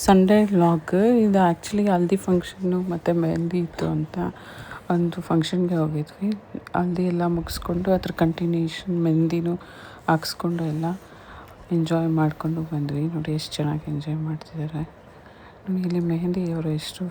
Sunday vlog ಇದು actually ಹಲ್ದಿ function ಮತ್ತು ಮೆಹಂದಿ ಇತ್ತು ಅಂತ ಒಂದು ಫಂಕ್ಷನ್ಗೆ ಹೋಗಿದ್ವಿ. ಹಲ್ದಿ ಎಲ್ಲ ಮುಗಿಸ್ಕೊಂಡು ಅದ್ರ ಕಂಟಿನ್ಯೂಷನ್ ಮೆಹಂದಿನೂ ಹಾಕ್ಸ್ಕೊಂಡು ಎಲ್ಲ ಎಂಜಾಯ್ ಮಾಡಿಕೊಂಡು ಬಂದ್ವಿ. ನೋಡಿ ಎಷ್ಟು ಚೆನ್ನಾಗಿ ಎಂಜಾಯ್ ಮಾಡ್ತಿದ್ದಾರೆ. ಇಲ್ಲಿ ಮೆಹಂದಿ ಅವರು ಎಷ್ಟು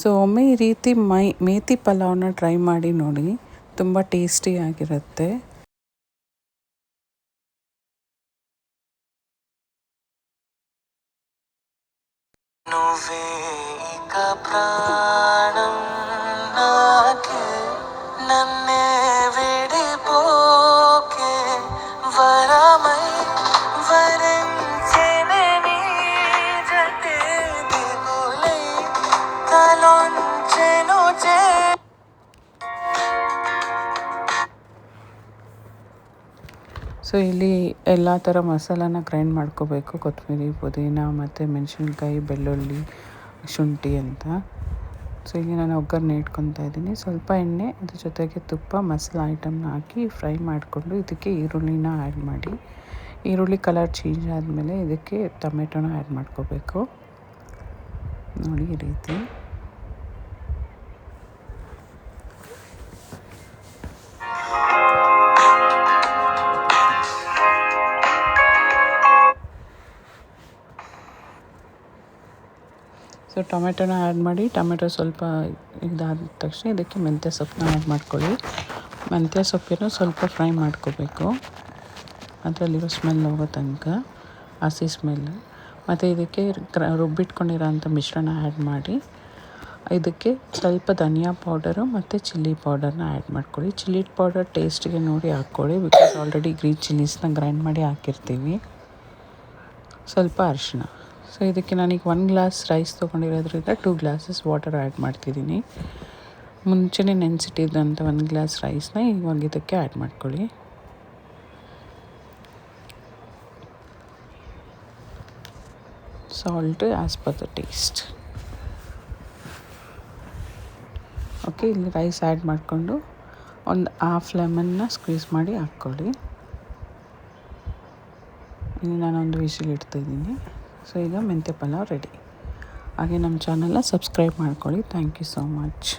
ಸೊ ಒಮ್ಮೆ ಈ ರೀತಿ ಮೇಥಿ ಪಲಾವ್ನ ಟ್ರೈ ಮಾಡಿ ನೋಡಿ, ತುಂಬ ಟೇಸ್ಟಿಯಾಗಿರುತ್ತೆ. ಸೊ ಇಲ್ಲಿ ಎಲ್ಲ ಥರ ಮಸಾಲಾನ ಗ್ರೈಂಡ್ ಮಾಡ್ಕೋಬೇಕು. ಕೊತ್ತಂಬರಿ, ಪುದೀನ ಮತ್ತು ಮೆಣಸಿನ್ಕಾಯಿ, ಬೆಳ್ಳುಳ್ಳಿ, ಶುಂಠಿ ಅಂತ. ಸೊ ಇಲ್ಲಿ ನಾನು ಒಗ್ಗರಣೆ ಇಟ್ಕೊತಾ ಇದ್ದೀನಿ. ಸ್ವಲ್ಪ ಎಣ್ಣೆ, ಅದ್ರ ಜೊತೆಗೆ ತುಪ್ಪ, ಮಸಾಲ ಐಟಮ್ನ ಹಾಕಿ ಫ್ರೈ ಮಾಡಿಕೊಂಡು ಇದಕ್ಕೆ ಈರುಳ್ಳಿನ ಆ್ಯಡ್ ಮಾಡಿ, ಈರುಳ್ಳಿ ಕಲರ್ ಚೇಂಜ್ ಆದಮೇಲೆ ಇದಕ್ಕೆ ಟೊಮೆಟೊನ ಆ್ಯಡ್ ಮಾಡ್ಕೋಬೇಕು. ನೋಡಿ ಈ ರೀತಿ. ಸೊ ಟೊಮೆಟೊನ ಆ್ಯಡ್ ಮಾಡಿ, ಟೊಮೆಟೊ ಸ್ವಲ್ಪ ಇದಾದ ತಕ್ಷಣ ಇದಕ್ಕೆ ಮೆಂತ್ಯ ಸೊಪ್ಪನ್ನ ಆ್ಯಡ್ ಮಾಡ್ಕೊಳ್ಳಿ. ಮೆಂತ್ಯ ಸೊಪ್ಪನ್ನು ಸ್ವಲ್ಪ ಫ್ರೈ ಮಾಡ್ಕೋಬೇಕು, ಅದರಲ್ಲಿರೋ ಸ್ಮೆಲ್ ಹೋಗೋ ತನಕ, ಹಸಿ ಸ್ಮೆಲ್ಲು. ಮತ್ತು ಇದಕ್ಕೆ ರುಬ್ಬಿಟ್ಕೊಂಡಿರೋಂಥ ಮಿಶ್ರಣ ಆ್ಯಡ್ ಮಾಡಿ, ಇದಕ್ಕೆ ಸ್ವಲ್ಪ ಧನಿಯಾ ಪೌಡರು ಮತ್ತು ಚಿಲ್ಲಿ ಪೌಡರ್ನ ಆ್ಯಡ್ ಮಾಡ್ಕೊಳ್ಳಿ. ಚಿಲ್ಲಿ ಪೌಡರ್ ಟೇಸ್ಟಿಗೆ ನೋಡಿ ಹಾಕ್ಕೊಳ್ಳಿ, ಬಿಕಾಸ್ ಆಲ್ರೆಡಿ ಗ್ರೀನ್ ಚಿಲ್ಲೀಸ್ನ ಗ್ರೈಂಡ್ ಮಾಡಿ ಹಾಕಿರ್ತೀವಿ. ಸ್ವಲ್ಪ ಅರಿಶಿನ. ಸೊ ಇದಕ್ಕೆ ನಾನೀಗ 1 ಗ್ಲಾಸ್ ರೈಸ್ ತೊಗೊಂಡಿರೋದ್ರಿಂದ 2 ಗ್ಲಾಸಸ್ ವಾಟರ್ ಆ್ಯಡ್ ಮಾಡ್ತಿದ್ದೀನಿ. ಮುಂಚೆನೇ ನೆನೆಸಿಟ್ಟಿದ್ದಂಥ 1 ಗ್ಲಾಸ್ ರೈಸ್ನ ಇವಾಗ ಇದಕ್ಕೆ ಆ್ಯಡ್ ಮಾಡ್ಕೊಳ್ಳಿ. Salt as per the taste. Okay, ಇಲ್ಲಿ ರೈಸ್ ಆ್ಯಡ್ ಮಾಡಿಕೊಂಡು ಒಂದು ಹಾಫ್ ಲೆಮನ್ನ ಸ್ಕ್ವೀಸ್ ಮಾಡಿ ಹಾಕ್ಕೊಳ್ಳಿ. ಇಲ್ಲಿ ನಾನೊಂದು ವಿಸಿಲ್ ಇಡ್ತಾಯಿದ್ದೀನಿ. ಸೊ ಈಗ ಮೆಂತ್ಯ ಪಲಾವ್ ರೆಡಿ. ಹಾಗೆ ನಮ್ಮ ಚಾನಲ್ನ ಸಬ್ಸ್ಕ್ರೈಬ್ ಮಾಡ್ಕೊಳ್ಳಿ. Thank you so much.